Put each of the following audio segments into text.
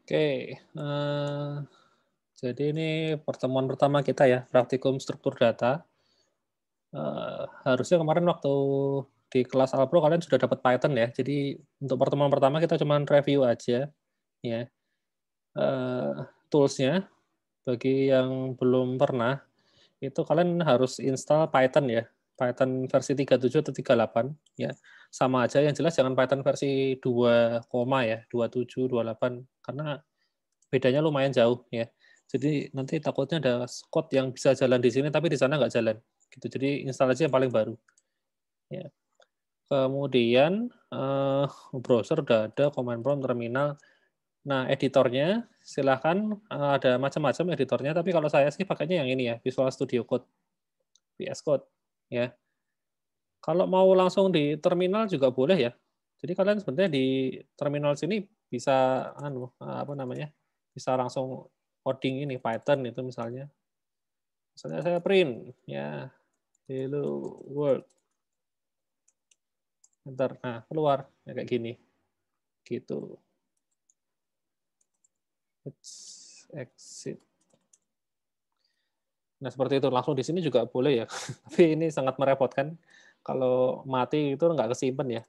Oke, jadi ini pertemuan pertama kita ya, praktikum struktur data. Harusnya kemarin waktu di kelas Alpro kalian sudah dapat Python ya. Jadi untuk pertemuan pertama kita cuman review aja ya, eee, tools-nya. Bagi yang belum pernah, itu kalian harus install Python ya, Python versi 37 atau 38 ya. Sama aja yang jelas jangan Python versi 2 koma ya, 27, 28 karena bedanya lumayan jauh ya. Jadi nanti takutnya ada code yang bisa jalan di sini tapi di sana nggak jalan, gitu. Jadi install aja yang paling baru, ya. Kemudian, browser udah ada, command prompt, terminal. Nah, editornya silahkan, ada macam-macam editornya, tapi kalau saya sih pakainya yang ini ya, Visual Studio Code, VS Code, ya. Kalau mau langsung di terminal juga boleh ya. Jadi kalian sebenarnya di terminal sini bisa apa namanya, bisa langsung coding ini, Python itu misalnya. Misalnya saya print, ya, hello world, entar, nah keluar, ya kayak gini, gitu. Let's exit. Nah seperti itu, langsung di sini juga boleh ya, tapi ini sangat merepotkan, kalau mati itu nggak kesimpan ya.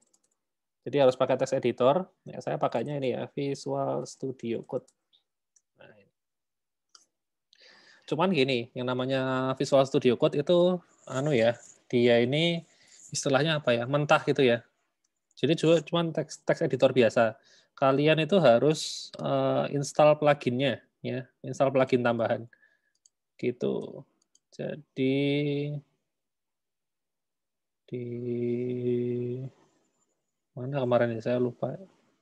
Jadi harus pakai text editor, ya saya pakainya ini ya, Visual Studio Code. Nah, cuman gini, yang namanya Visual Studio Code itu ya, dia ini istilahnya apa ya, mentah gitu ya. Jadi cuman teks editor biasa. Kalian itu harus install pluginnya ya, install plugin tambahan gitu. Jadi di mana kemarin ya, saya lupa.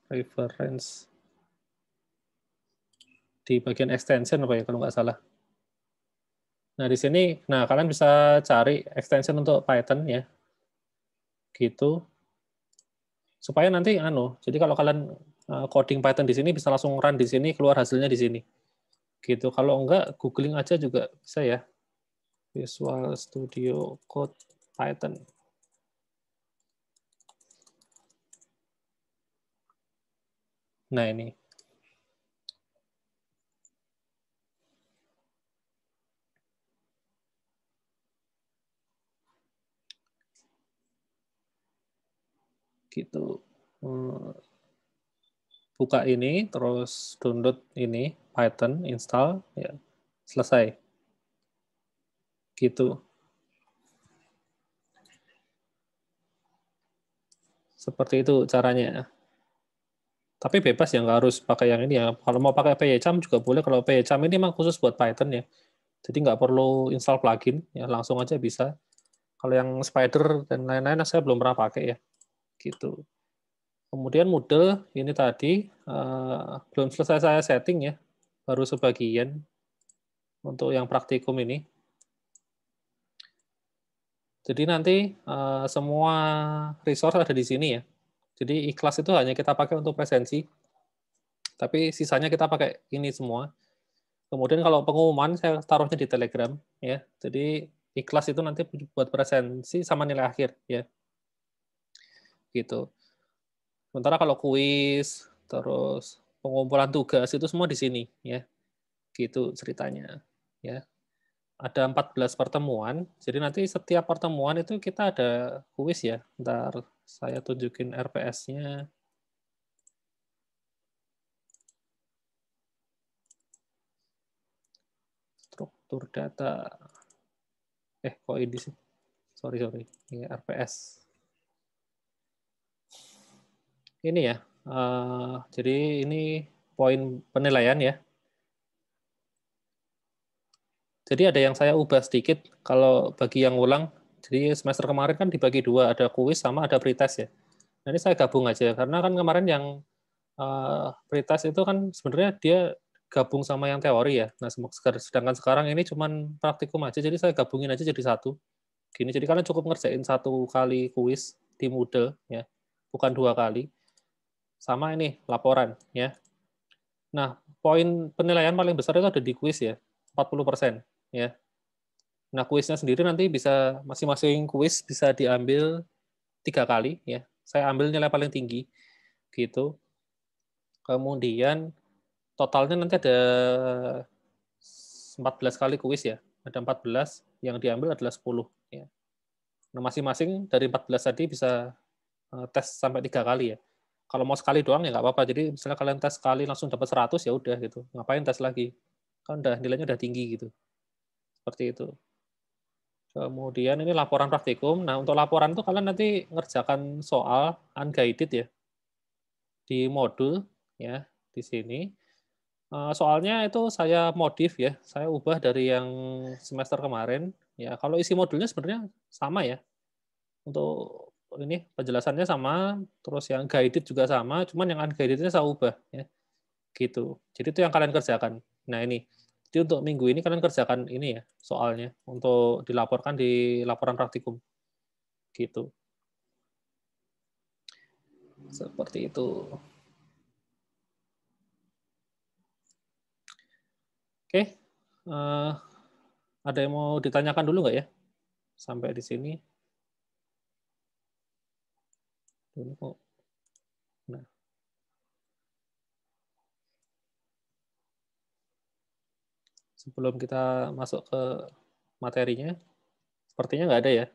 Reference di bagian extension apa ya kalau nggak salah. Nah, di sini, nah kalian bisa cari extension untuk Python ya, gitu. Supaya nanti jadi kalau kalian coding Python di sini bisa langsung run di sini, keluar hasilnya di sini. Gitu. Kalau enggak, googling aja juga bisa ya. Visual Studio Code Python. Nah, ini. Gitu. Buka ini, terus download ini, Python, install, ya, selesai. Gitu. Seperti itu caranya. Tapi bebas ya, nggak harus pakai yang ini ya. Kalau mau pakai PyCharm juga boleh. Kalau PyCharm ini memang khusus buat Python ya. Jadi nggak perlu install plugin, ya langsung aja bisa. Kalau yang Spider dan lain-lain saya belum pernah pakai ya. Gitu. Kemudian Moodle ini tadi belum selesai saya setting ya. Baru sebagian untuk yang praktikum ini. Jadi nanti semua resource ada di sini ya. Jadi ikhlas itu hanya kita pakai untuk presensi, tapi sisanya kita pakai ini semua. Kemudian kalau pengumuman saya taruhnya di Telegram ya. Jadi ikhlas itu nanti buat presensi sama nilai akhir ya. Gitu. Sementara kalau kuis, terus pengumpulan tugas itu semua di sini ya. Gitu ceritanya ya. Ada 14 pertemuan, jadi nanti setiap pertemuan itu kita ada kuis ya. Ntar saya tunjukin RPS-nya. Struktur data. Kok ini sih? Sorry. Ini RPS. Ini ya, jadi ini poin penilaian ya. Jadi ada yang saya ubah sedikit, kalau bagi yang ulang, jadi semester kemarin kan dibagi dua, ada kuis sama ada pretest ya. Nah, ini saya gabung aja, karena kan kemarin yang pretest itu kan sebenarnya dia gabung sama yang teori ya. Nah, sedangkan sekarang ini cuman praktikum aja, jadi saya gabungin aja jadi satu. Gini, jadi kalian cukup ngerjain satu kali kuis di Moodle ya, bukan dua kali. Sama ini laporan ya. Nah, poin penilaian paling besar itu ada di kuis ya, 40% ya. Nah, kuisnya sendiri nanti bisa masing-masing kuis bisa diambil 3 kali ya. Saya ambil nilai paling tinggi gitu. Kemudian totalnya nanti ada 14 kali kuis ya. Ada 14, yang diambil adalah 10 ya. Nah, masing-masing dari 14 tadi bisa tes sampai 3 kali ya. Kalau mau sekali doang ya nggak apa-apa. Jadi misalnya kalian tes sekali langsung dapat 100 ya udah gitu. Ngapain tes lagi? Kan udah nilainya udah tinggi gitu. Seperti itu. Kemudian ini laporan praktikum. Nah, untuk laporan itu kalian nanti ngerjakan soal unguided ya di modul ya di sini. Soalnya itu saya modif ya, saya ubah dari yang semester kemarin. Ya, kalau isi modulnya sebenarnya sama ya. Untuk ini penjelasannya sama, terus yang guided juga sama, cuman yang unguided-nya saya ubah ya, gitu. Jadi itu yang kalian kerjakan. Nah, ini. Jadi untuk minggu ini kalian kerjakan ini ya, soalnya untuk dilaporkan di laporan praktikum. Gitu. Seperti itu. Oke. Ada yang mau ditanyakan dulu nggak ya? Sampai di sini. Nah, sebelum kita masuk ke materinya, sepertinya nggak ada ya.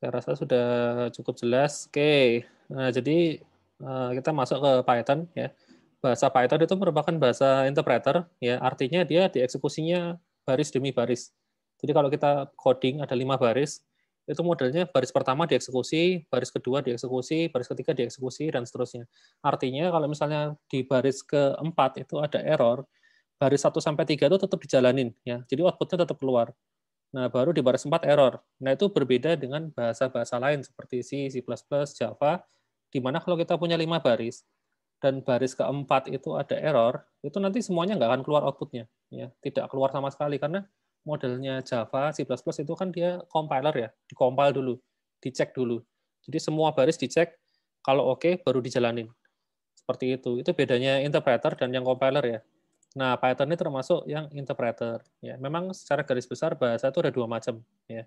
Saya rasa sudah cukup jelas. Oke, nah jadi kita masuk ke Python ya. Bahasa Python itu merupakan bahasa interpreter, ya artinya dia dieksekusinya baris demi baris. Jadi kalau kita coding ada 5 baris, itu modelnya baris pertama dieksekusi, baris kedua dieksekusi, baris ketiga dieksekusi, dan seterusnya. Artinya kalau misalnya di baris keempat itu ada error, baris 1 sampai 3 itu tetap dijalanin, ya. Jadi outputnya tetap keluar. Nah, baru di baris 4 error. Nah, itu berbeda dengan bahasa-bahasa lain seperti C, C++, Java, di mana kalau kita punya 5 baris, dan baris keempat itu ada error, itu nanti semuanya nggak akan keluar outputnya. Ya. Tidak keluar sama sekali, karena modelnya Java, C++ itu kan dia compiler ya, dikompil dulu, dicek dulu. Jadi semua baris dicek, kalau oke, baru dijalanin. Seperti itu. Itu bedanya interpreter dan yang compiler ya. Nah, Python ini termasuk yang interpreter. Ya, memang secara garis besar bahasa itu ada 2 macam. Ya,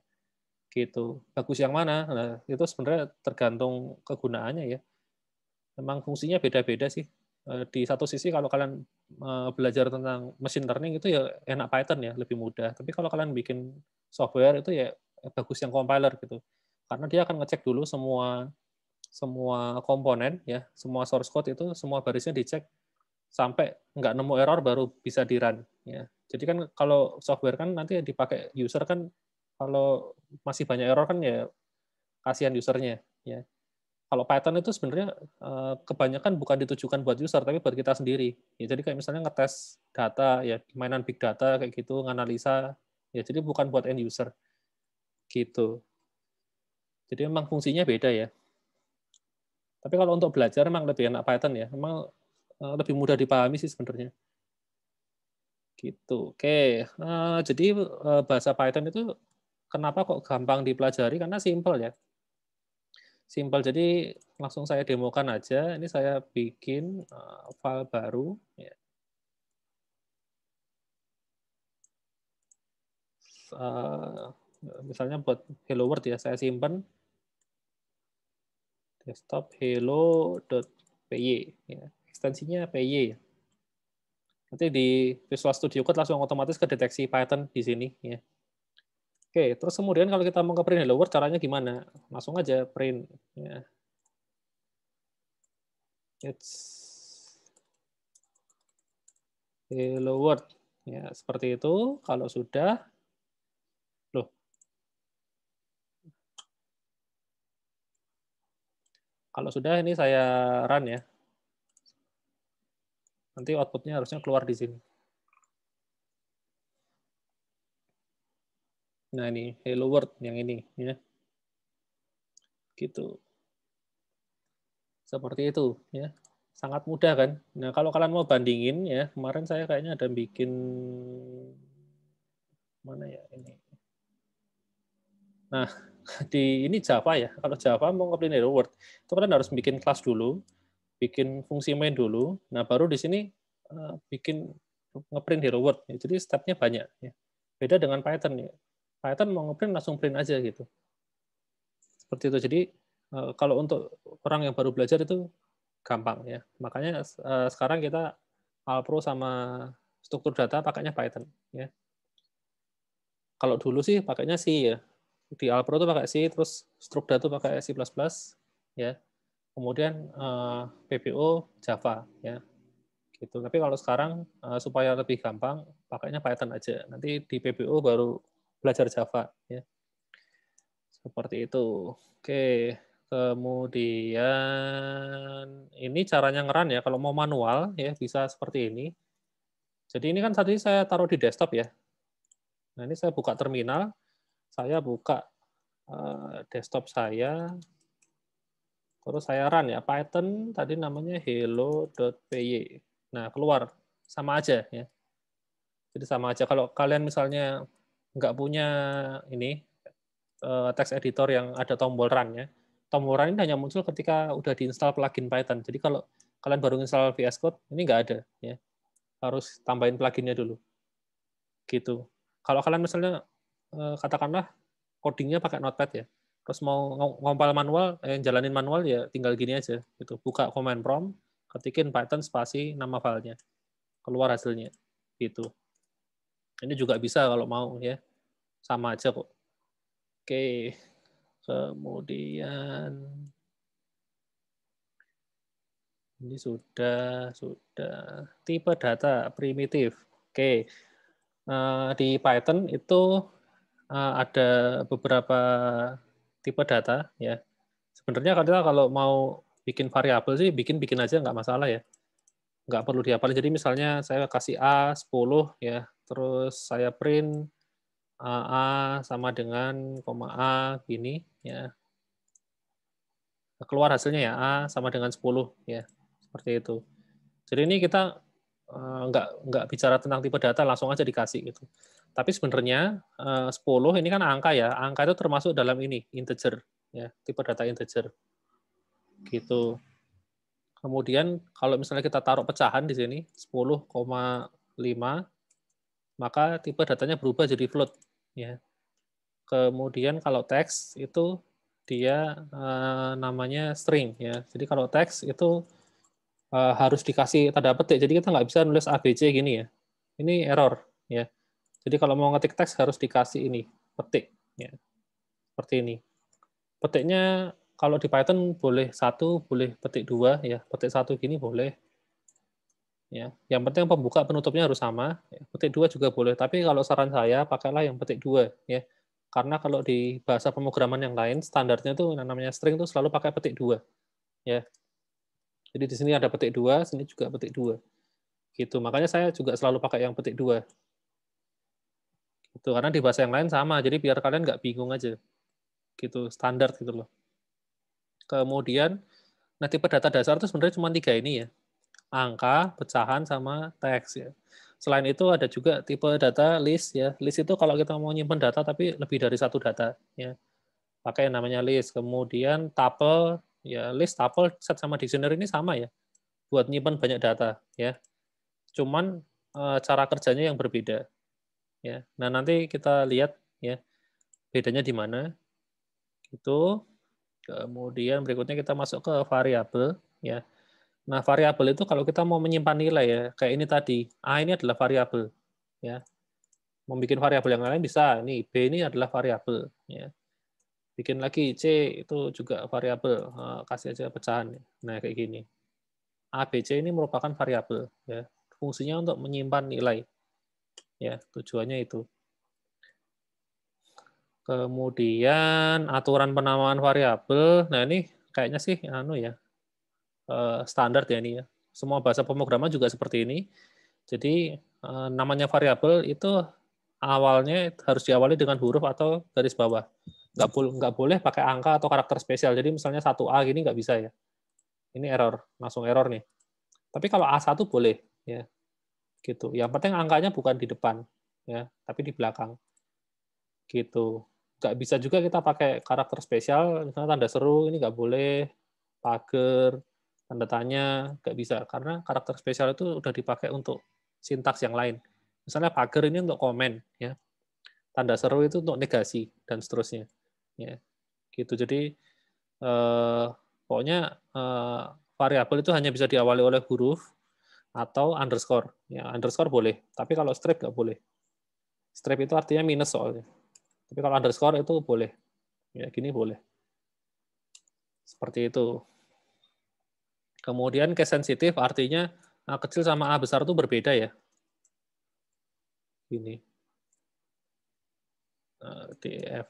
gitu. Bagus yang mana? Nah, itu sebenarnya tergantung kegunaannya ya. Memang fungsinya beda-beda sih. Di satu sisi kalau kalian belajar tentang machine learning itu ya enak Python ya, lebih mudah. Tapi kalau kalian bikin software itu ya bagus yang compiler gitu. Karena dia akan ngecek dulu semua semua komponen ya, semua source code itu semua barisnya dicek sampai nggak nemu error baru bisa di-run ya. Jadi kan kalau software kan nanti dipakai user kan kalau masih banyak error kan ya kasihan usernya ya. Kalau Python itu sebenarnya kebanyakan bukan ditujukan buat user tapi buat kita sendiri. Ya, jadi kayak misalnya ngetes data ya, mainan big data kayak gitu, nganalisa ya, jadi bukan buat end user gitu. Jadi memang fungsinya beda ya. Tapi kalau untuk belajar memang lebih enak Python ya. Memang lebih mudah dipahami sih sebenarnya. Gitu. Oke, jadi bahasa Python itu kenapa kok gampang dipelajari? Karena simpel ya. Simpel. Jadi langsung saya demokan aja. Ini saya bikin file baru. Ya. Misalnya buat Hello World ya, saya simpan desktop hello.py. Ya. Ekstensinya py. Nanti di Visual Studio Code langsung otomatis kedeteksi Python di sini. Ya. Oke, terus kemudian kalau kita mau ke print Hello World, caranya gimana? Langsung aja print. Ya. It's Hello World. Ya, seperti itu. Kalau sudah, loh, kalau sudah ini saya run ya. Nanti outputnya harusnya keluar di sini. Nah, ini Hello World yang ini. Ya. Gitu. Seperti itu. Ya. Sangat mudah kan? Nah, kalau kalian mau bandingin ya, kemarin saya kayaknya ada bikin mana ya ini. Nah, di ini Java ya. Kalau Java mau nge-print Hello World, itu kalian harus bikin kelas dulu, bikin fungsi main dulu. Nah, baru di sini bikin nge-print Hello World. Jadi step-nya banyak ya. Beda dengan Python ya. Python mau nge-print langsung print aja gitu. Seperti itu. Jadi kalau untuk orang yang baru belajar itu gampang ya. Makanya sekarang kita Alpro sama struktur data pakainya Python, ya. Kalau dulu sih pakainya C ya. Di Alpro tuh pakai C, terus strukda tuh pakai C++, ya. Kemudian PBO Java, ya. Gitu. Tapi kalau sekarang supaya lebih gampang, pakainya Python aja. Nanti di PBO baru belajar Java, ya. Seperti itu. Oke. Kemudian ini caranya ngeran ya. Kalau mau manual ya bisa seperti ini. Jadi ini kan tadi saya taruh di desktop ya. Nah, ini saya buka terminal, saya buka desktop saya, terus saya run ya, Python tadi namanya hello.py. Nah, keluar, sama aja ya. Jadi sama aja. Kalau kalian misalnya nggak punya ini, text editor yang ada tombol run ya, tombol run ini hanya muncul ketika udah diinstal plugin Python. Jadi kalau kalian baru install VS Code, ini nggak ada ya. Harus tambahin pluginnya dulu. Gitu. Kalau kalian misalnya katakanlah codingnya pakai Notepad ya, terus mau ngompal manual, jalanin manual ya tinggal gini aja, gitu. Buka command prompt, ketikin Python spasi nama filenya, keluar hasilnya, gitu. Ini juga bisa kalau mau ya, sama aja kok. Oke, kemudian ini sudah tipe data primitif. Oke, di Python itu ada beberapa tipe data ya. Sebenarnya kita kalau mau bikin variabel sih bikin aja nggak masalah ya. Nggak perlu dihafalin. Jadi misalnya saya kasih A 10 ya, terus saya print A sama dengan koma A gini ya. Keluar hasilnya ya A sama dengan 10 ya. Seperti itu. Jadi ini kita nggak bicara tentang tipe data, langsung aja dikasih gitu. Tapi sebenarnya 10 ini kan angka ya, angka itu termasuk dalam ini, integer, ya, tipe data integer. Gitu. Kemudian kalau misalnya kita taruh pecahan di sini, 10,5, maka tipe datanya berubah jadi float. Ya. Kemudian kalau teks itu dia namanya string. Ya. Jadi kalau teks itu harus dikasih tanda petik. Jadi kita nggak bisa nulis ABC gini ya. Ini error. Ya. Jadi kalau mau ngetik teks harus dikasih ini, petik. Ya. Seperti ini. Petiknya kalau di Python boleh 1, boleh petik 2, ya. Petik 1 gini boleh. Ya, yang penting pembuka penutupnya harus sama. Ya. Petik 2 juga boleh, tapi kalau saran saya pakailah yang petik 2 ya. Karena kalau di bahasa pemrograman yang lain standarnya itu yang namanya string itu selalu pakai petik 2 ya. Jadi di sini ada petik 2, sini juga petik 2. Gitu. Makanya saya juga selalu pakai yang petik 2. Gitu. Karena di bahasa yang lain sama, jadi biar kalian nggak bingung aja. Gitu, standar gitu loh. Kemudian nah tipe data dasar itu sebenarnya cuma 3 ini ya. Angka, pecahan, sama teks ya. Selain itu ada juga tipe data list ya. List itu kalau kita mau nyimpen data tapi lebih dari satu data ya. Pakai yang namanya list. Kemudian tuple ya, list, tuple, set sama dictionary ini sama ya. Buat nyimpen banyak data ya. Cuman cara kerjanya yang berbeda ya. Nah, nanti kita lihat ya bedanya di mana. Itu. Kemudian berikutnya kita masuk ke variabel ya. Nah, variabel itu kalau kita mau menyimpan nilai ya, kayak ini tadi, A ini adalah variabel, ya. Mau bikin variabel yang lain bisa, ini B ini adalah variabel, ya. Bikin lagi C itu juga variabel, kasih aja pecahan. Nah, kayak gini. A, B, C ini merupakan variabel, ya. Fungsinya untuk menyimpan nilai, ya. Tujuannya itu. Kemudian aturan penamaan variabel, nah ini kayaknya sih anu ya, standar ya ini ya. Semua bahasa pemrograman juga seperti ini. Jadi namanya variabel itu awalnya harus diawali dengan huruf atau garis bawah. Nggak boleh pakai angka atau karakter spesial. Jadi misalnya 1A gini nggak bisa ya. Ini error, langsung error nih. Tapi kalau A1 boleh ya. Gitu. Yang penting angkanya bukan di depan ya, tapi di belakang. Gitu. Nggak bisa juga kita pakai karakter spesial, misalnya tanda seru ini nggak boleh, pagar, tanda tanya nggak bisa karena karakter spesial itu udah dipakai untuk sintaks yang lain. Misalnya pagar ini untuk komen ya, tanda seru itu untuk negasi dan seterusnya. Ya, gitu. Jadi pokoknya variabel itu hanya bisa diawali oleh huruf atau underscore. Ya, underscore boleh, tapi kalau strip nggak boleh. Strip itu artinya minus soalnya. Tapi kalau underscore itu boleh. Ya, gini boleh. Seperti itu. Kemudian case sensitif artinya A kecil sama A besar itu berbeda ya. Ini. DF.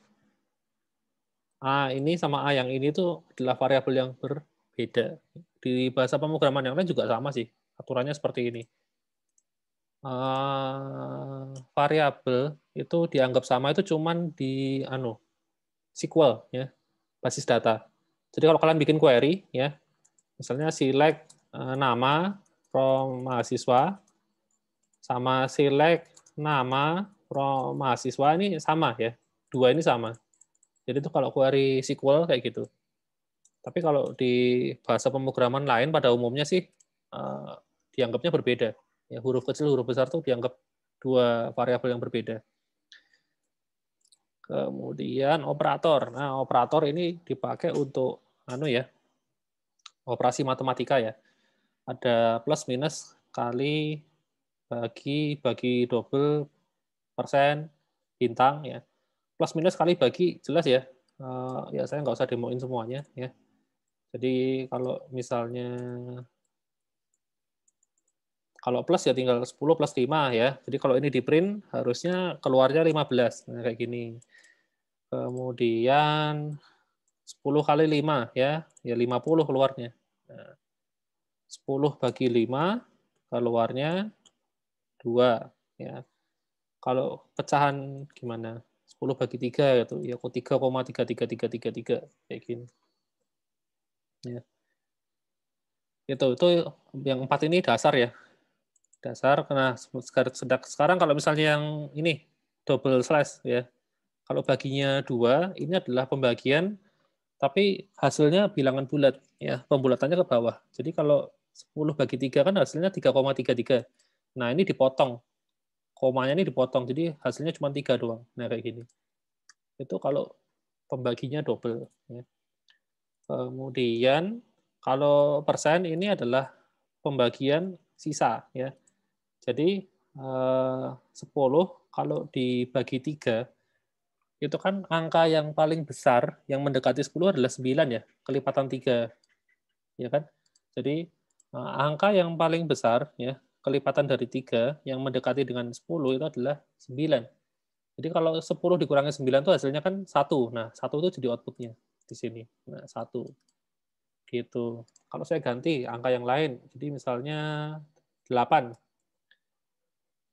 A ini sama A yang ini tuh adalah variabel yang berbeda. Di bahasa pemrograman yang lain juga sama sih. Aturannya seperti ini. Variabel itu dianggap sama itu cuman di SQL ya, basis data. Jadi kalau kalian bikin query ya, misalnya select nama from mahasiswa sama select nama from mahasiswa ini sama ya. Dua ini sama. Jadi itu kalau query SQL kayak gitu. Tapi kalau di bahasa pemrograman lain pada umumnya sih dianggapnya berbeda. Ya, huruf kecil, huruf besar tuh dianggap dua variabel yang berbeda. Kemudian operator. Nah, operator ini dipakai untuk operasi matematika ya. Ada plus minus kali bagi double persen bintang ya. Plus minus kali bagi jelas ya. Ya saya nggak usah demoin semuanya ya. Jadi kalau plus ya tinggal 10 plus 5 ya. Jadi kalau ini di print harusnya keluarnya 15. Nah, kayak gini. Kemudian 10 kali 5 ya 50 keluarnya. Nah, 10 bagi 5 keluarnya 2 ya. Kalau pecahan gimana? 10 bagi 3 gitu. Ya kok 3,33333 kayak gini. Ya. Itu yang 4 ini dasar ya. Dasar karena sekarang kalau misalnya yang ini double slash ya. Kalau baginya 2, ini adalah pembagian tapi hasilnya bilangan bulat ya, pembulatannya ke bawah. Jadi kalau 10 bagi 3 kan hasilnya 3,33. Nah, ini dipotong. Komanya ini dipotong, jadi hasilnya cuma 3 doang. Nah, kayak gini. Itu kalau pembaginya double. Ya. Kemudian, kalau persen ini adalah pembagian sisa. Ya. Jadi, 10 kalau dibagi 3, itu kan angka yang paling besar, yang mendekati 10 adalah 9 ya, kelipatan 3. Ya kan? Jadi, angka yang paling besar, ya kelipatan dari 3, yang mendekati dengan 10 itu adalah 9. Jadi kalau 10 dikurangi 9 itu hasilnya kan 1. Nah, 1 itu jadi output-nya di sini. Nah, 1. Gitu. Kalau saya ganti angka yang lain, jadi misalnya 8.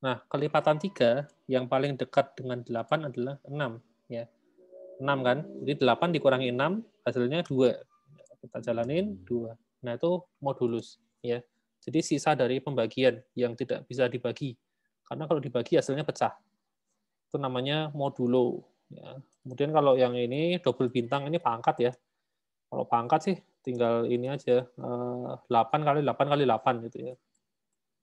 Nah, kelipatan 3 yang paling dekat dengan 8 adalah 6. Ya. 6 kan? Jadi 8 dikurangi 6, hasilnya 2. Kita jalanin 2. Nah, itu modulus. Ya. Jadi sisa dari pembagian yang tidak bisa dibagi. Karena kalau dibagi hasilnya pecah. Itu namanya modulo. Ya. Kemudian kalau yang ini double bintang, ini pangkat ya. Kalau pangkat sih tinggal ini aja, 8 kali 8 kali 8 gitu ya.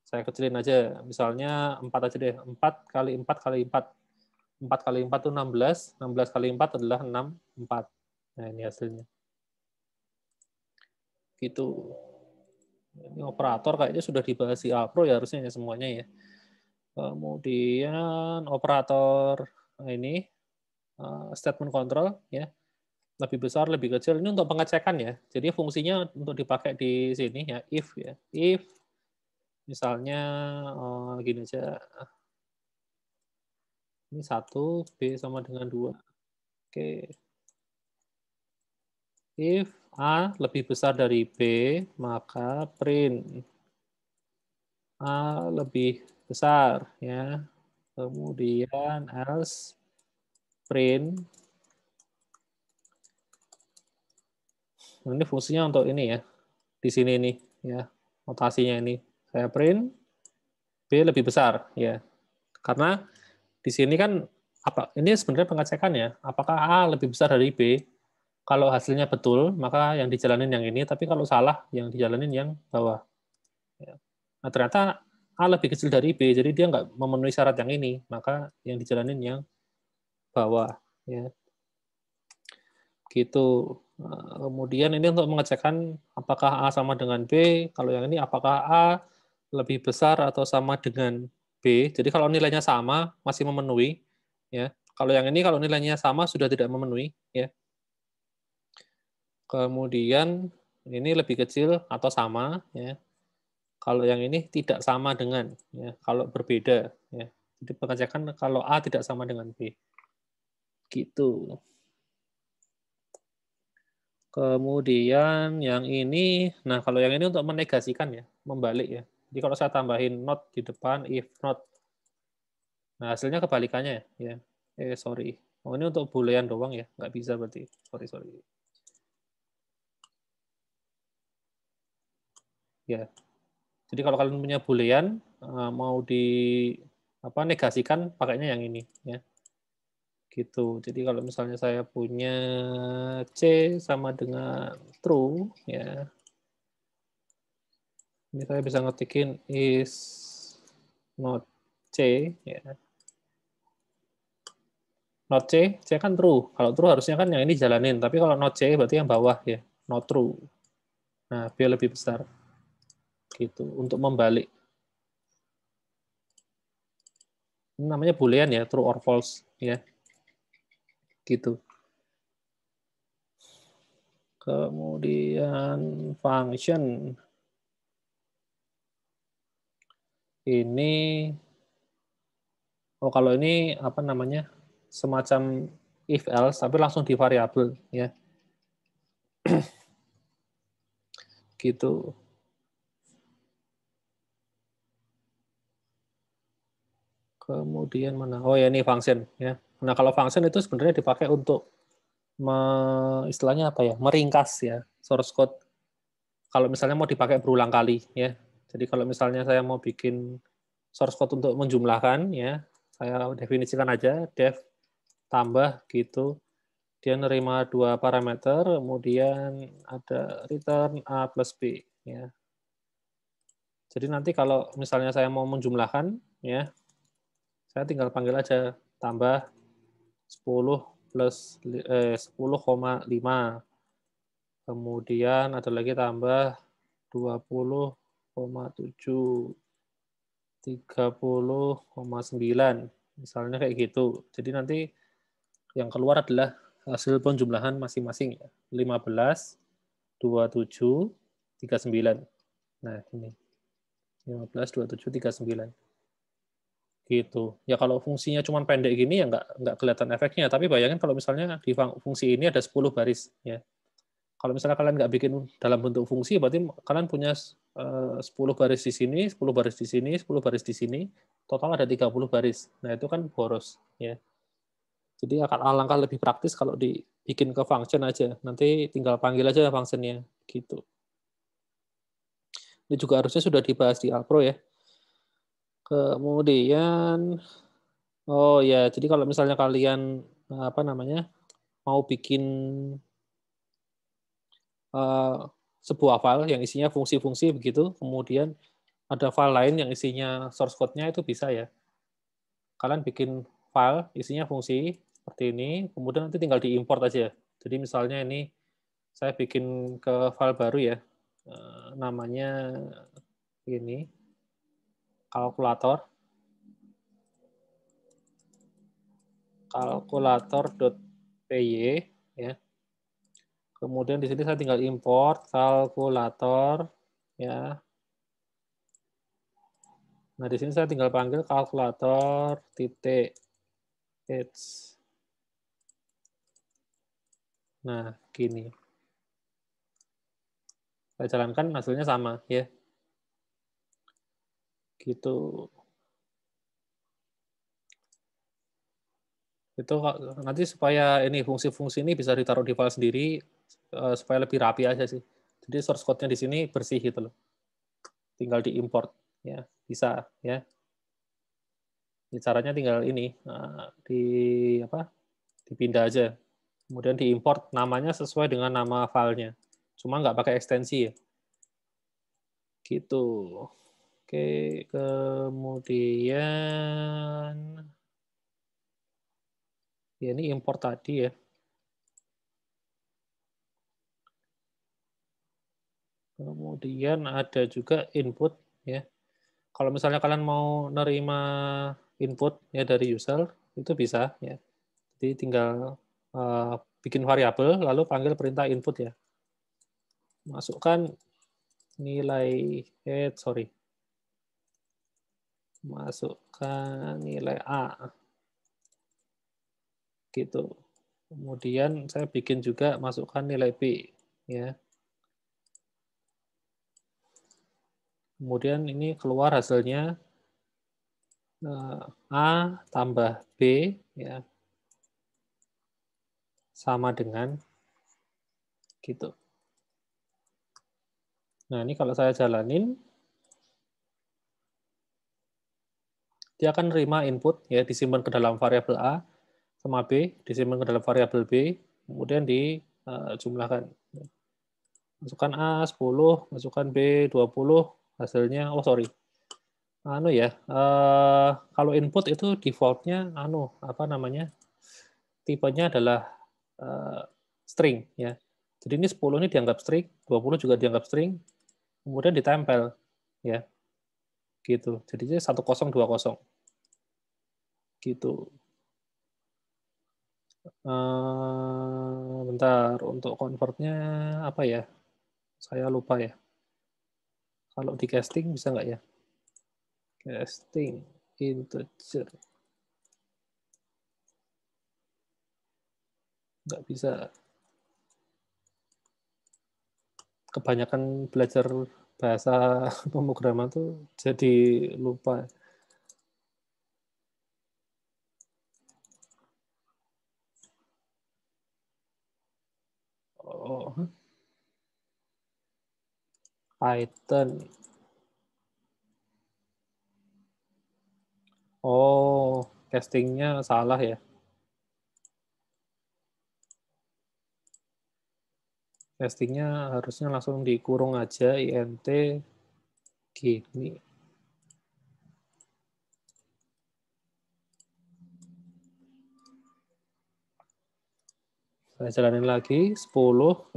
Saya kecilin aja, misalnya 4 aja deh, 4 kali 4 kali 4. 4 kali 4 itu 16, 16 kali 4 adalah 64. Nah, ini hasilnya. Gitu. Ini operator kayaknya sudah dibahas di Alpro ya harusnya ya semuanya ya. Kemudian operator ini statement control ya. Lebih besar, lebih kecil. Ini untuk pengecekan ya. Jadi fungsinya untuk dipakai di sini ya, if ya. If misalnya gini aja. Ini 1, B sama dengan 2. Oke. If A lebih besar dari B, maka print A lebih besar ya. Kemudian else print. Ini fungsinya untuk ini ya. Di sini nih ya. Notasinya ini. Saya print B lebih besar ya. Karena di sini kan ini sebenarnya pengecekan ya. Apakah A lebih besar dari B? Kalau hasilnya betul, maka yang dijalanin yang ini, tapi kalau salah, yang dijalanin yang bawah. Ya. Nah, ternyata A lebih kecil dari B, jadi dia nggak memenuhi syarat yang ini, maka yang dijalanin yang bawah. Ya. Gitu. Kemudian ini untuk mengecekkan apakah A sama dengan B, kalau yang ini apakah A lebih besar atau sama dengan B. Jadi kalau nilainya sama masih memenuhi, ya. Kalau yang ini kalau nilainya sama sudah tidak memenuhi, ya. Kemudian ini lebih kecil atau sama, ya. Kalau yang ini tidak sama dengan, ya. Kalau berbeda, ya. Jadi pengecekan kalau A tidak sama dengan B. Gitu. Kemudian yang ini, nah kalau yang ini untuk menegasikan ya, membalik ya. Jadi kalau saya tambahin not di depan, if not, nah hasilnya kebalikannya ya. Sorry. Oh ini untuk boolean doang ya, nggak bisa berarti. Sorry. Ya. Jadi kalau kalian punya boolean, mau di apa negasikan, pakainya yang ini ya. Gitu. Jadi kalau misalnya saya punya C sama dengan true ya. Ini saya bisa ngetikin is not C ya. Not C, C kan true. Kalau true harusnya kan yang ini jalanin, tapi kalau not C berarti yang bawah ya, not true. Nah, B lebih besar. Gitu untuk membalik. Ini namanya boolean ya, true or false ya. Gitu. Kemudian function ini kalau ini apa namanya? Semacam if else tapi langsung di variabel ya. Gitu. Kemudian mana? Oh ya ini function ya. Nah, kalau function itu sebenarnya dipakai untuk istilahnya apa ya? Meringkas ya source code. Kalau misalnya mau dipakai berulang kali ya. Jadi kalau misalnya saya mau bikin source code untuk menjumlahkan ya, saya definisikan aja def tambah gitu. Dia nerima 2 parameter, kemudian ada return A plus B ya. Jadi nanti kalau misalnya saya mau menjumlahkan ya, saya tinggal panggil aja tambah 10 plus 10,5. Kemudian ada lagi tambah 20,7, 30,9. Misalnya kayak gitu. Jadi nanti yang keluar adalah hasil penjumlahan masing-masing ya. 15, 27, 39. Nah, ini. 15, 27, 39. Gitu. Ya kalau fungsinya cuma pendek gini ya nggak kelihatan efeknya. Tapi bayangin kalau misalnya di fungsi ini ada 10 baris. Ya. Kalau misalnya kalian nggak bikin dalam bentuk fungsi, berarti kalian punya 10 baris di sini, 10 baris di sini, 10 baris di sini, total ada 30 baris. Nah itu kan boros. Ya. Jadi akan alangkah lebih praktis kalau dibikin ke function aja. Nanti tinggal panggil aja functionnya. Gitu. Ini juga harusnya sudah dibahas di Alpro ya. Kemudian oh ya, jadi kalau misalnya kalian apa namanya mau bikin sebuah file yang isinya fungsi-fungsi begitu, kemudian ada file lain yang isinya source code-nya itu bisa ya. Kalian bikin file isinya fungsi seperti ini, kemudian nanti tinggal diimport aja. Jadi misalnya ini saya bikin ke file baru ya, namanya ini kalkulator kalkulator.py ya. Kemudian di sini saya tinggal import kalkulator ya. Nah, di sini saya tinggal panggil kalkulator titik it's. Nah, gini. Saya jalankan hasilnya sama ya. Gitu. Itu nanti supaya ini fungsi-fungsi ini bisa ditaruh di file sendiri supaya lebih rapi aja sih. Jadi source code-nya di sini bersih gitu loh. Tinggal diimport ya, bisa ya. Caranya tinggal ini di apa? Dipindah aja. Kemudian diimport namanya sesuai dengan nama filenya. Cuma nggak pakai ekstensi ya. Gitu. Oke, kemudian ya ini import tadi ya. Kemudian ada juga input ya. Kalau misalnya kalian mau nerima input ya dari user, itu bisa ya. Jadi tinggal bikin variabel lalu panggil perintah input ya. Masukkan nilai masukkan nilai A gitu. Kemudian saya bikin juga masukkan nilai B ya. Kemudian ini keluar hasilnya A tambah B ya sama dengan gitu. Nah, ini kalau saya jalanin dia akan nerima input ya disimpan ke dalam variabel A sama B, disimpan ke dalam variabel B, kemudian dijumlahkan. Masukkan A 10, masukkan B 20, hasilnya kalau input itu default-nya tipenya adalah string ya. Jadi ini 10 ini dianggap string, 20 juga dianggap string, kemudian ditempel ya. Gitu. Jadinya 1020 gitu. Bentar, untuk convert-nya apa ya? Saya lupa ya. Kalau di casting bisa nggak ya? Casting integer. Nggak bisa. Kebanyakan belajar bahasa pemrograman tuh jadi lupa. Oh, Python. Oh, castingnya salah ya. Castingnya harusnya langsung dikurung aja int gini. Saya jalanin lagi 10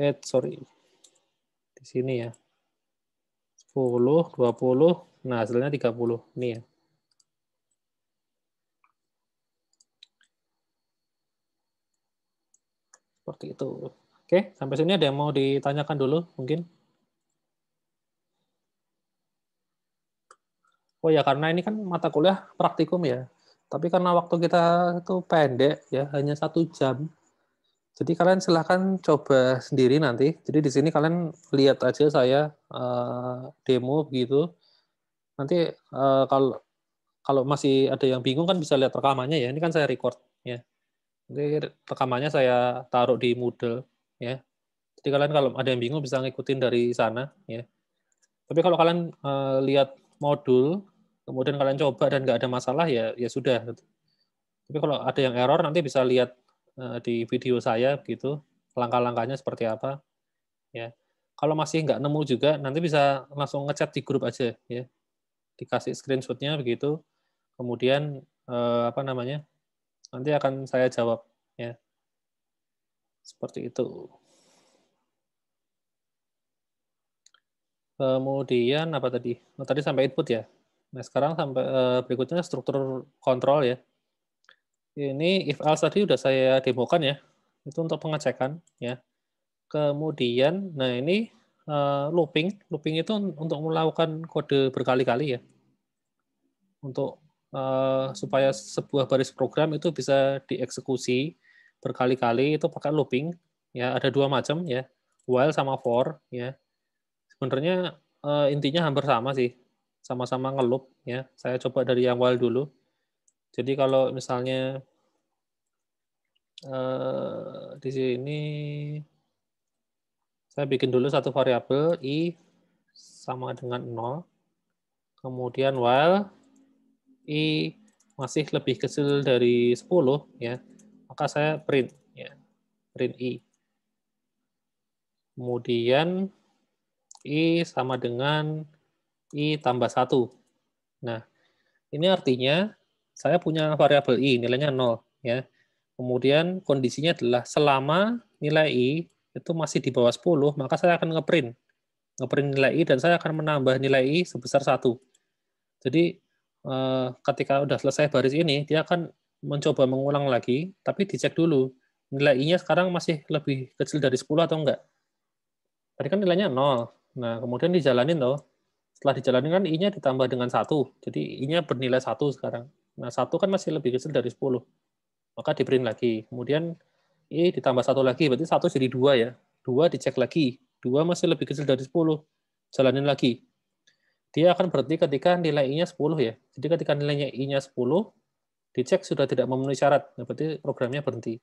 di sini ya. 10, 20, nah hasilnya 30. Ini ya. Seperti itu. Oke, sampai sini ada yang mau ditanyakan dulu mungkin? Oh ya, karena ini kan mata kuliah praktikum ya. Tapi karena waktu kita itu pendek ya, hanya 1 jam. Jadi kalian silahkan coba sendiri nanti. Jadi di sini kalian lihat aja saya demo gitu. Nanti kalau masih ada yang bingung kan bisa lihat rekamannya ya. Ini kan saya record ya. Jadi rekamannya saya taruh di Moodle ya. Jadi kalian kalau ada yang bingung bisa ngikutin dari sana ya. Tapi kalau kalian lihat modul, kemudian kalian coba dan nggak ada masalah ya sudah. Tapi kalau ada yang error nanti bisa lihat di video saya gitu, langkah-langkahnya seperti apa ya. Kalau masih nggak nemu juga nanti bisa langsung ngechat di grup aja ya. Dikasih screenshot-nya begitu. Kemudian nanti akan saya jawab ya. Seperti itu. Kemudian apa tadi? Tadi sampai input ya. Nah, sekarang sampai berikutnya struktur kontrol ya. Ini if else tadi udah saya demokan ya. Itu untuk pengecekan ya. Kemudian nah ini looping. Looping itu untuk melakukan kode berkali-kali ya. Untuk supaya sebuah baris program itu bisa dieksekusi berkali-kali itu pakai looping ya. Ada 2 macam ya. While sama for ya. Sebenarnya intinya hampir sama sih, sama-sama ngeloop ya. Saya coba dari yang while dulu. Jadi kalau misalnya di sini saya bikin dulu satu variabel i sama dengan 0, kemudian while i masih lebih kecil dari 10 ya, maka saya print ya, print i. Kemudian i sama dengan i tambah 1. Nah, ini artinya saya punya variabel i, nilainya 0. Ya. Kemudian kondisinya adalah selama nilai i itu masih di bawah 10, maka saya akan ngeprint nilai i dan saya akan menambah nilai i sebesar 1. Jadi ketika udah selesai baris ini, dia akan mencoba mengulang lagi, tapi dicek dulu nilai I-nya sekarang masih lebih kecil dari 10 atau enggak. Tadi kan nilainya 0. Nah, kemudian dijalanin toh. Setelah dijalanin kan I-nya ditambah dengan 1. Jadi I-nya bernilai 1 sekarang. Nah, 1 kan masih lebih kecil dari 10. Maka di print lagi. Kemudian I ditambah 1 lagi, berarti 1 jadi 2 ya. 2 dicek lagi. 2 masih lebih kecil dari 10. Jalanin lagi. Dia akan berhenti ketika nilai I-nya 10 ya. Jadi ketika nilainya I-nya 10, dicek sudah tidak memenuhi syarat. Nah, berarti programnya berhenti.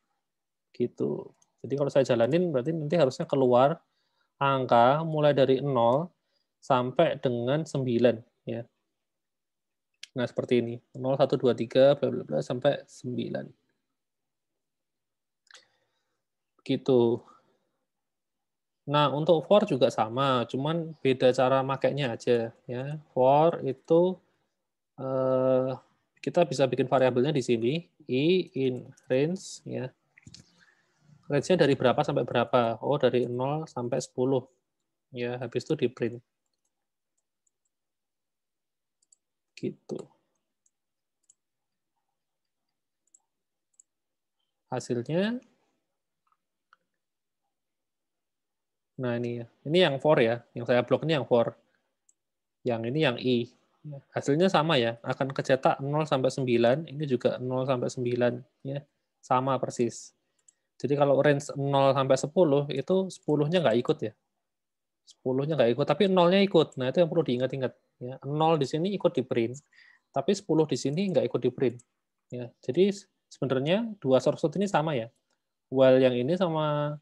Gitu. Jadi kalau saya jalanin, berarti nanti harusnya keluar angka mulai dari 0 sampai dengan 9 ya. Nah, seperti ini. 0, 1, 2, 3 bla bla bla sampai 9. Gitu. Nah, untuk for juga sama, cuman beda cara makainya aja ya. For itu kita bisa bikin variabelnya di sini I in range ya. Range-nya dari berapa sampai berapa? Oh, dari 0 sampai 10. Ya, habis itu di print. Gitu. Hasilnya, nah ini ya. Ini yang for ya. Yang saya blok ini yang for. Yang ini yang I. Hasilnya sama ya. Akan kecetak 0 sampai 9. Ini juga 0 sampai 9. Ya. Sama persis. Jadi kalau range 0 sampai 10, itu 10-nya nggak ikut ya. 10-nya nggak ikut, tapi 0-nya ikut. Nah, itu yang perlu diingat-ingat. Ya, 0 di sini ikut di print, tapi 10 di sini nggak ikut di print. Ya, jadi sebenarnya dua source code ini sama ya. While yang ini sama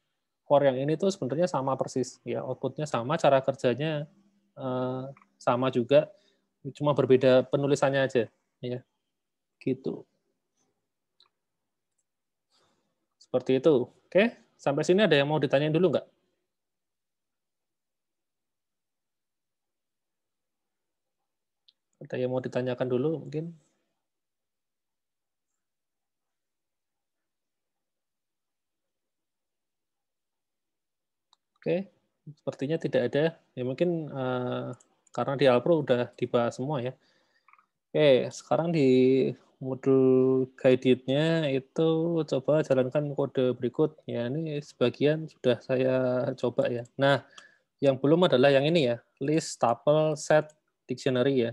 for yang ini tuh sebenarnya sama persis. Ya, output-nya sama, cara kerjanya sama juga, cuma berbeda penulisannya aja. Ya, gitu. Seperti itu. Oke, sampai sini ada yang mau ditanyain dulu nggak? Ada yang mau ditanyakan dulu mungkin? Oke, sepertinya tidak ada. Ya mungkin karena di Alpro udah dibahas semua ya. Oke, sekarang di modul guided-nya itu coba jalankan kode berikut. Ya, ini sebagian sudah saya coba ya. Nah, yang belum adalah yang ini ya, list, tuple, set, dictionary ya.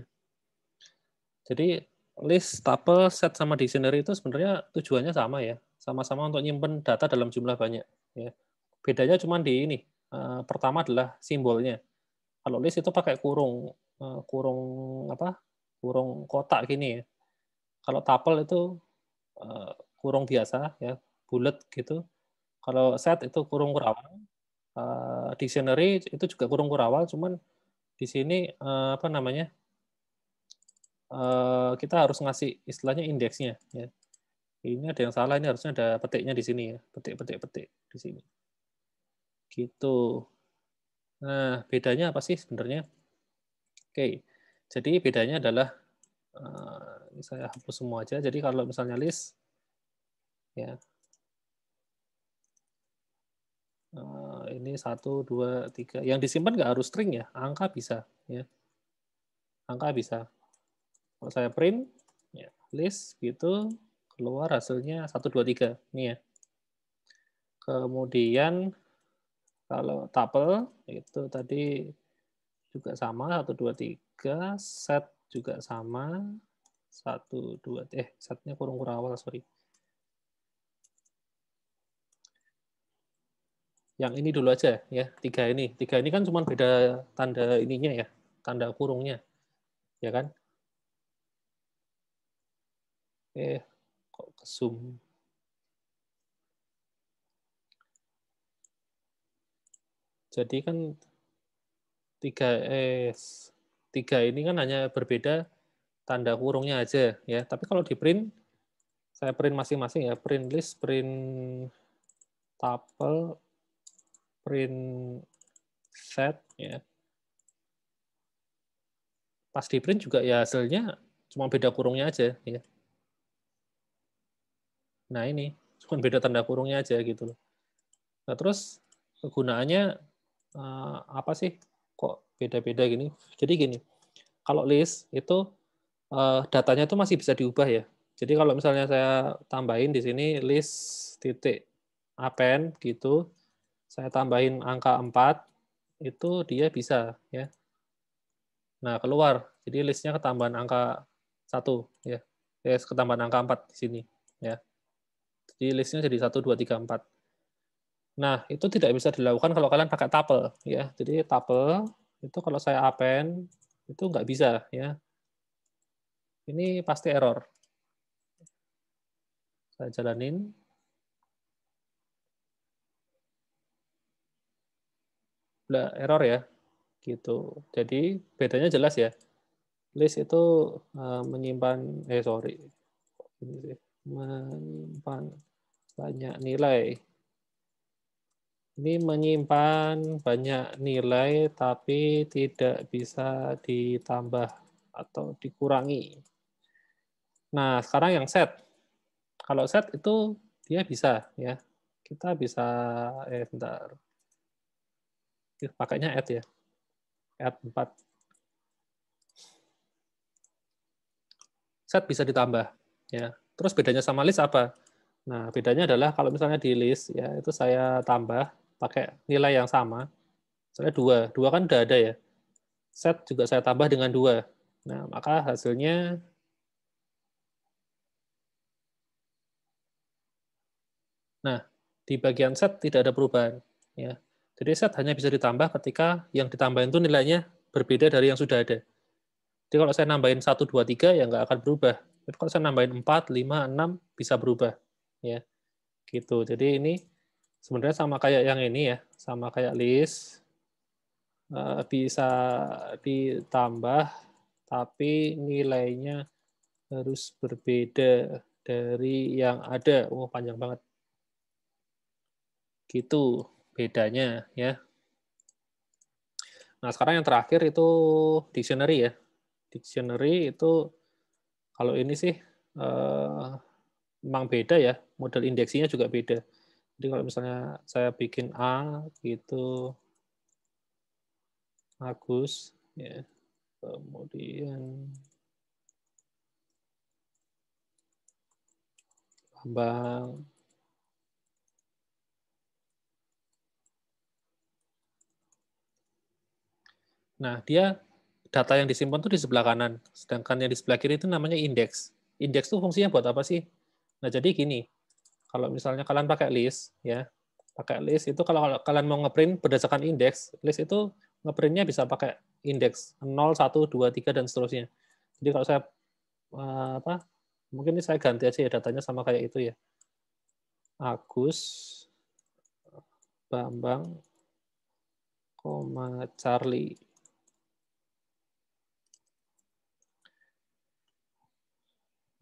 Jadi list, tuple, set sama dictionary itu sebenarnya tujuannya sama ya. Sama-sama untuk nyimpen data dalam jumlah banyak. Ya. Bedanya cuma di ini. Pertama adalah simbolnya. Kalau list itu pakai kurung, kurung apa? Kurung kotak gini ya. Kalau tuple itu kurung biasa ya, bulat gitu. Kalau set itu kurung kurawal. Dictionary itu juga kurung kurawal, cuman di sini apa namanya? Kita harus ngasih istilahnya indeksnya ya. Ini ada yang salah, ini harusnya ada petiknya di sini ya, petik di sini. Gitu. Nah, bedanya apa sih sebenarnya? Oke, jadi bedanya adalah ini saya hapus semua aja. Jadi kalau misalnya list, ya ini 1, 2, 3. Yang disimpan nggak harus string ya, angka bisa. Ya, angka bisa. Kalau saya print, ya, list gitu, keluar hasilnya 1, 2, 3. Ini ya. Kemudian kalau tuple itu tadi juga sama 1, 2, 3, set juga sama 1, 2, setnya kurung kurawal sorry. Yang ini dulu aja ya, 3 ini. 3 ini kan cuma beda tanda ininya ya, tanda kurungnya, ya kan? Kok ke zoom? Jadi kan 3 3 ini kan hanya berbeda tanda kurungnya aja ya. Tapi kalau di print, saya print masing-masing ya, print list, print tuple, print set ya. Pas di print juga ya hasilnya cuma beda kurungnya aja ya. Nah ini cuma beda tanda kurungnya aja gitu loh. Nah terus kegunaannya apa sih kok beda-beda gini? Jadi gini, kalau list itu datanya itu masih bisa diubah ya. Jadi kalau misalnya saya tambahin di sini list titik append gitu, saya tambahin angka 4, itu dia bisa ya. Nah, keluar. Jadi listnya ketambahan angka 1 ya. Ketambahan angka 4 di sini ya. Jadi listnya jadi 1, 2, 3, 4. Nah, itu tidak bisa dilakukan kalau kalian pakai tuple ya. Jadi tuple itu kalau saya append itu nggak bisa ya. Ini pasti error. Saya jalanin. Error ya. Gitu. Jadi bedanya jelas ya. List itu menyimpan ini sih, menyimpan banyak nilai. Ini menyimpan banyak nilai tapi tidak bisa ditambah atau dikurangi. Nah, sekarang yang set. Kalau set itu dia bisa ya. Kita bisa bentar. Pakainya add ya. Add 4. Set bisa ditambah ya. Terus bedanya sama list apa? Nah, bedanya adalah kalau misalnya di list ya, itu saya tambah pakai nilai yang sama. Misalnya 2. 2 kan udah ada ya. Set juga saya tambah dengan 2. Nah, maka hasilnya di bagian set tidak ada perubahan ya. Jadi set hanya bisa ditambah ketika yang ditambahin itu nilainya berbeda dari yang sudah ada. Jadi kalau saya nambahin 1, 2, 3 ya nggak akan berubah. Tapi kalau saya nambahin 4, 5, 6 bisa berubah ya. Gitu. Jadi ini sebenarnya sama kayak yang ini ya, sama kayak list, bisa ditambah tapi nilainya harus berbeda dari yang ada. Oh, panjang banget. Gitu bedanya ya. Nah, sekarang yang terakhir itu dictionary ya. Dictionary itu kalau ini sih memang beda ya, model indeksinya juga beda. Jadi kalau misalnya saya bikin A gitu, Agus, ya, kemudian Bambang. Nah, dia data yang disimpan tuh di sebelah kanan, sedangkan yang di sebelah kiri itu namanya indeks. Indeks tuh fungsinya buat apa sih? Nah, jadi gini, kalau misalnya kalian pakai list, ya, pakai list itu kalau kalian mau ngeprint berdasarkan indeks, list itu ngeprintnya bisa pakai indeks 0, 1, 2, 3, dan seterusnya. Jadi kalau saya mungkin ini saya ganti aja ya datanya sama kayak itu ya. Agus, Bambang, Charlie.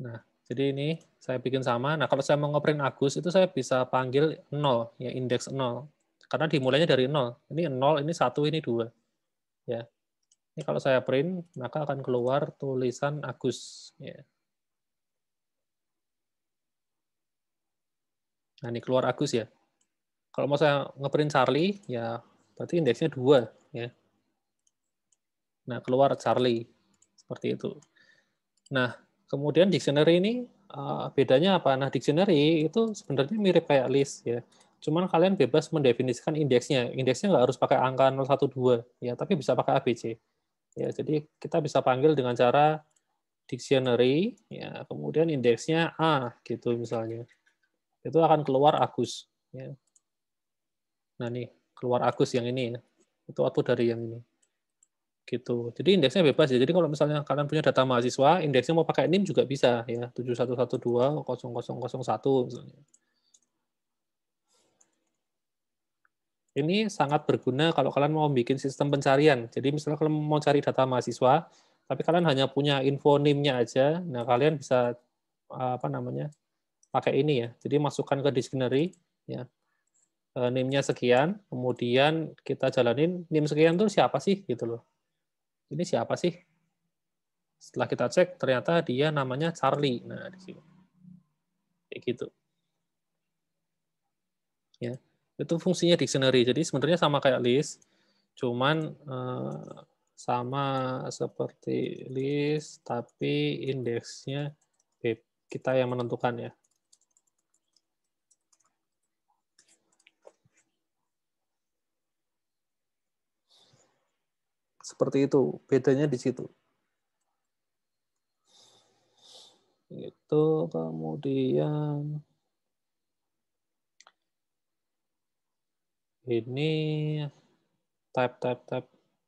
Nah, jadi ini saya bikin sama. Nah, kalau saya mau ngeprint Agus itu saya bisa panggil 0, ya indeks 0. Karena dimulainya dari 0. Ini 0, ini 1, ini 2. Ya. Ini kalau saya print, maka akan keluar tulisan Agus. Ya. Nah, ini keluar Agus ya. Kalau mau saya ngeprint Charlie, ya berarti indeksnya 2. Ya. Nah, keluar Charlie. Seperti itu. Nah, kemudian dictionary ini bedanya apa? Nah, dictionary itu sebenarnya mirip kayak list ya. Cuman kalian bebas mendefinisikan indeksnya. Indeksnya nggak harus pakai angka 0, 1, 2 ya, tapi bisa pakai ABC. Ya, jadi kita bisa panggil dengan cara dictionary ya, kemudian indeksnya A gitu misalnya. Itu akan keluar Agus ya. Nah, nih keluar Agus yang ini ya. Itu output dari yang ini. Gitu. Jadi indeksnya bebas ya. Jadi kalau misalnya kalian punya data mahasiswa, indeksnya mau pakai NIM juga bisa ya, 71120001 misalnya. Ini sangat berguna kalau kalian mau bikin sistem pencarian. Jadi misalnya kalian mau cari data mahasiswa, tapi kalian hanya punya info NIM-nya aja, nah kalian bisa pakai ini ya. Jadi masukkan ke dictionary ya. NIM-nya sekian, kemudian kita jalanin NIM sekian tuh siapa sih gitu loh. Ini siapa sih? Setelah kita cek, ternyata dia namanya Charlie. Nah, di sini. Kayak gitu. Ya. Itu fungsinya dictionary. Jadi sebenarnya sama kayak list, cuman sama seperti list, tapi indeksnya kita yang menentukan ya. Seperti itu, bedanya di situ. Itu kemudian ini tab.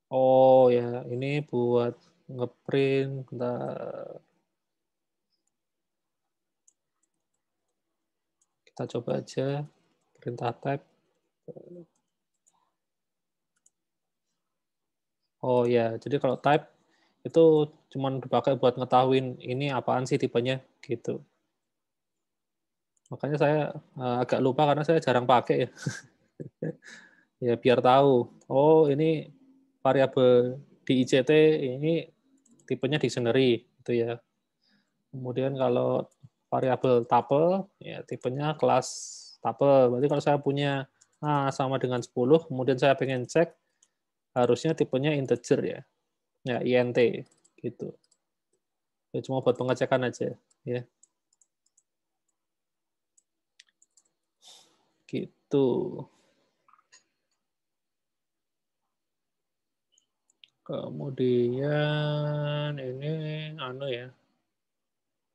Oh ya, ini buat ngeprint. Bentar. Kita coba aja perintah tab. Oh ya, jadi kalau type itu cuma dipakai buat ngetahuin ini apaan sih tipenya gitu. Makanya saya agak lupa karena saya jarang pakai ya. Ya biar tahu. Oh ini variabel di ICT ini tipenya dictionary gitu ya. Kemudian kalau variabel tuple ya tipenya kelas tuple. Berarti kalau saya punya A sama dengan 10, kemudian saya pengen cek harusnya tipenya integer ya. Ya int gitu. Ya cuma buat pengecekan aja ya. Gitu. Kemudian ini anu ya.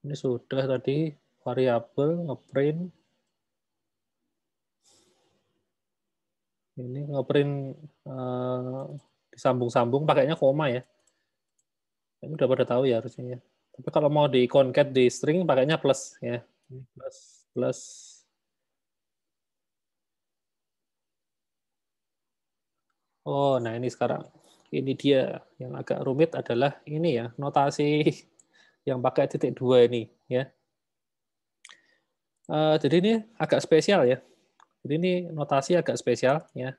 Ini sudah tadi variabel ngeprint. Ini ngeprint disambung-sambung pakainya koma ya. Ini udah pada tahu ya harusnya ya. Tapi kalau mau di concat di string pakainya plus ya. Plus plus. Oh, nah ini sekarang. Ini dia yang agak rumit adalah ini ya, notasi yang pakai titik dua ini ya. Jadi ini agak spesial ya. Jadi ini notasi agak spesial ya.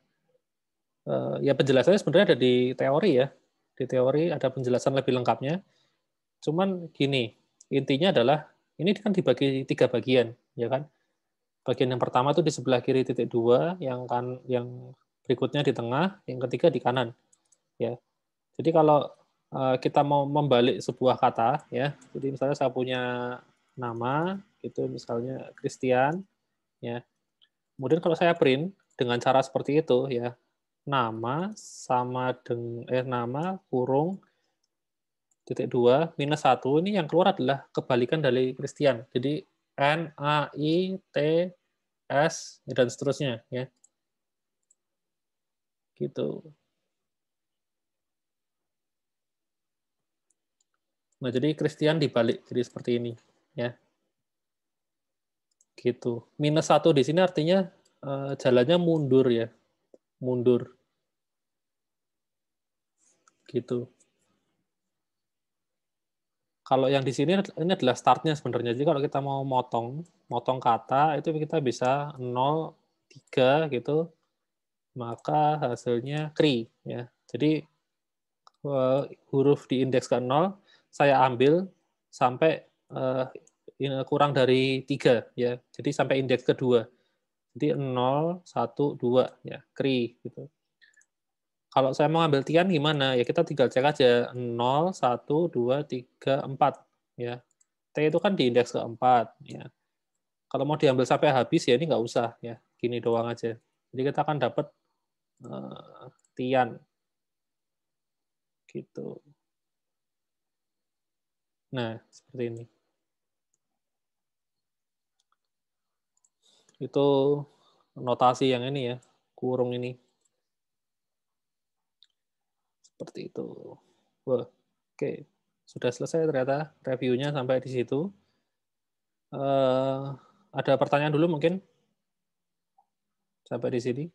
Ya penjelasannya sebenarnya ada di teori ya. Di teori ada penjelasan lebih lengkapnya. Cuman gini, intinya adalah ini kan dibagi 3 bagian, ya kan? Bagian yang pertama itu di sebelah kiri titik 2, yang berikutnya di tengah, yang ketiga di kanan, ya. Jadi kalau kita mau membalik sebuah kata, ya. Jadi misalnya saya punya nama, itu misalnya Christian, ya. Kemudian kalau saya print dengan cara seperti itu, ya, nama sama dengan nama kurung titik 2 minus 1 ini yang keluar adalah kebalikan dari Christian. Jadi N A I T S dan seterusnya ya. Gitu. Nah, jadi Christian dibalik jadi seperti ini ya. Gitu. Minus 1 di sini artinya jalannya mundur ya. Mundur. Gitu. Kalau yang di sini ini adalah startnya sebenarnya. Jadi kalau kita mau motong kata itu kita bisa 0, 3 gitu, maka hasilnya kri ya. Jadi huruf di indeks ke 0 saya ambil sampai kurang dari 3 ya. Jadi sampai indeks kedua. Jadi 0, 1, 2 ya, kri gitu. Kalau saya mau ambil tian gimana? Ya kita tinggal cek aja 0, 1, 2, 3, 4 ya. T itu kan di indeks keempat ya. Kalau mau diambil sampai habis ya ini nggak usah ya. Gini doang aja. Jadi kita akan dapat tian gitu. Nah, seperti ini. Itu notasi yang ini ya, kurung ini. Seperti itu. Wah, oke. Sudah selesai ternyata reviewnya sampai di situ. Ada pertanyaan dulu mungkin? Sampai di sini.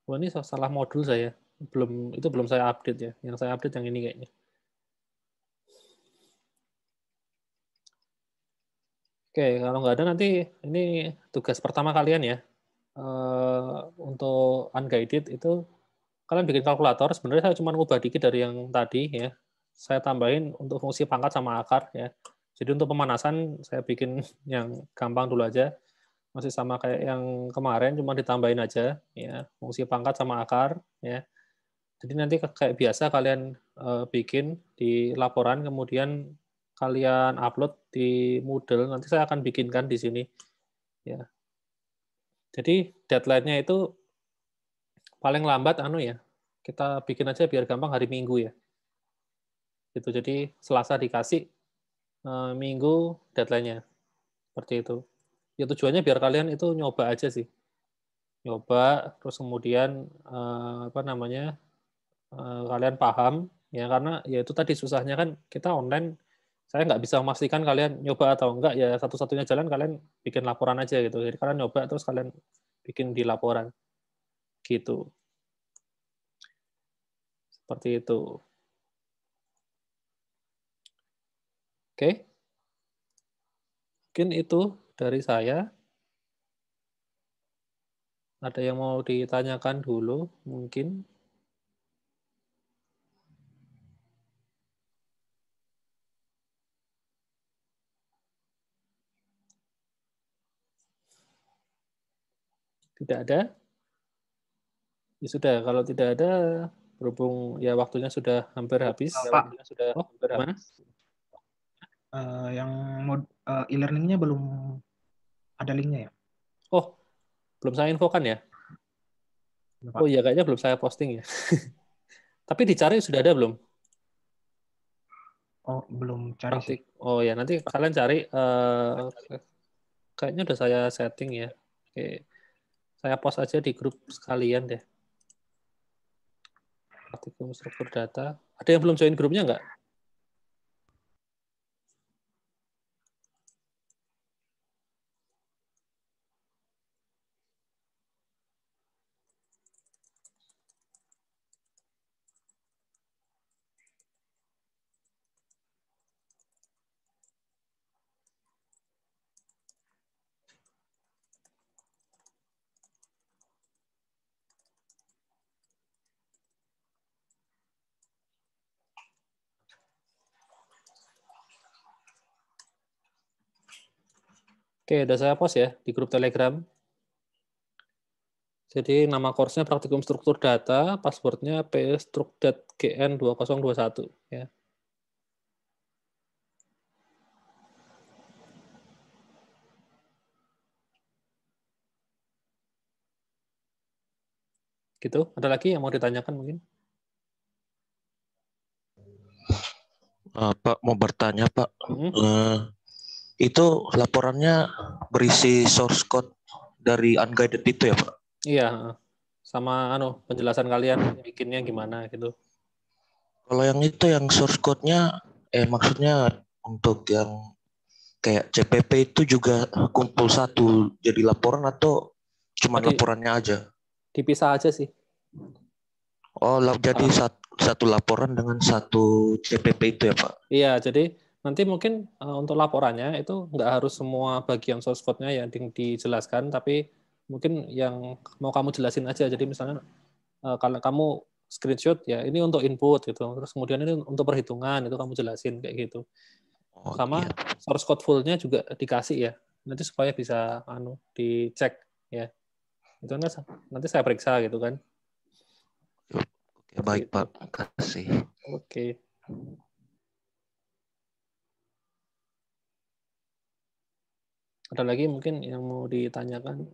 Wah, ini salah modul saya. Belum saya update ya. Yang saya update yang ini kayaknya. Oke, kalau nggak ada nanti ini tugas pertama kalian ya. Untuk unguided itu kalian bikin kalkulator. Sebenarnya saya cuma ngubah dikit dari yang tadi ya. Saya tambahin untuk fungsi pangkat sama akar ya. Jadi untuk pemanasan saya bikin yang gampang dulu aja. masih sama kayak yang kemarin, cuma ditambahin aja, ya, fungsi pangkat sama akar, ya. Jadi nanti kayak biasa kalian bikin di laporan, kemudian kalian upload di Moodle, nanti saya akan bikinkan di sini, ya. Jadi deadline-nya itu paling lambat ya, kita bikin aja biar gampang hari Minggu ya. Gitu. Jadi Selasa dikasih, Minggu deadline-nya. Seperti itu. Ya tujuannya biar kalian itu nyoba aja sih. Nyoba, terus kemudian kalian paham, ya karena ya itu tadi susahnya kan kita online, saya nggak bisa memastikan kalian nyoba atau enggak, ya satu-satunya jalan kalian bikin laporan aja gitu. Jadi kalian nyoba terus kalian bikin di laporan. Gitu. Seperti itu. Oke? Mungkin itu dari saya. Ada yang mau ditanyakan dulu mungkin? Tidak ada? Ya sudah, kalau tidak ada, berhubung ya waktunya sudah hampir habis. Pak, Oh, gimana? yang e-learningnya belum ada linknya ya? Oh, belum saya infokan ya? Ya, Oh Pak. iya, kayaknya belum saya posting ya. Tapi dicari sudah ada belum? Oh, belum cari sih. Praktik. Oh ya, nanti kalian cari. Kayaknya udah saya setting ya. Oke, saya post aja di grup sekalian deh. Praktikum struktur data. Ada yang belum join grupnya nggak? Oke, udah saya post ya di grup Telegram. Jadi nama course-nya Praktikum Struktur Data, password-nya pstrukdatgn2021 ya. Gitu. Ada lagi yang mau ditanyakan mungkin? Pak, mau bertanya Pak, Hmm? itu laporannya berisi source code dari unguided itu ya Pak? Iya, sama penjelasan kalian bikinnya gimana gitu. Kalau yang itu yang source code-nya, maksudnya untuk yang kayak CPP itu juga kumpul satu jadi laporan atau cuma Tadi laporannya aja? dipisah aja sih. Oh, jadi Ah, satu laporan dengan satu CPP itu ya Pak? iya, jadi nanti mungkin untuk laporannya itu nggak harus semua bagian source code-nya yang dijelaskan, tapi mungkin yang mau kamu jelasin aja. Jadi misalnya kalau kamu screenshot ya ini untuk input gitu, terus kemudian ini untuk perhitungan itu kamu jelasin kayak gitu. Oh Sama iya. source code full-nya juga dikasih ya, nanti supaya bisa dicek ya. Itu nanti saya periksa gitu kan. Oke, Seperti baik itu. Pak, kasih. Oke. Ada lagi mungkin yang mau ditanyakan?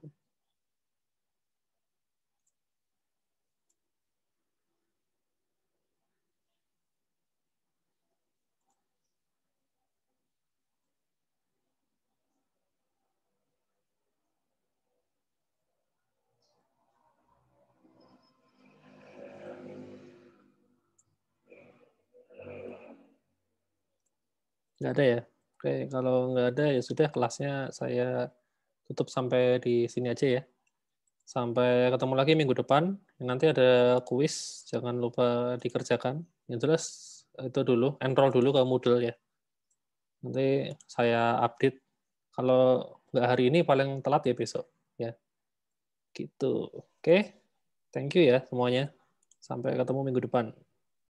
Nggak ada ya? Oke, kalau nggak ada ya sudah, kelasnya saya tutup sampai di sini aja ya. Sampai ketemu lagi minggu depan. Nanti ada kuis, jangan lupa dikerjakan. Yang jelas itu dulu, enroll dulu ke Moodle ya. Nanti saya update. Kalau nggak hari ini paling telat ya besok. Ya, gitu. Oke, thank you ya semuanya. Sampai ketemu minggu depan.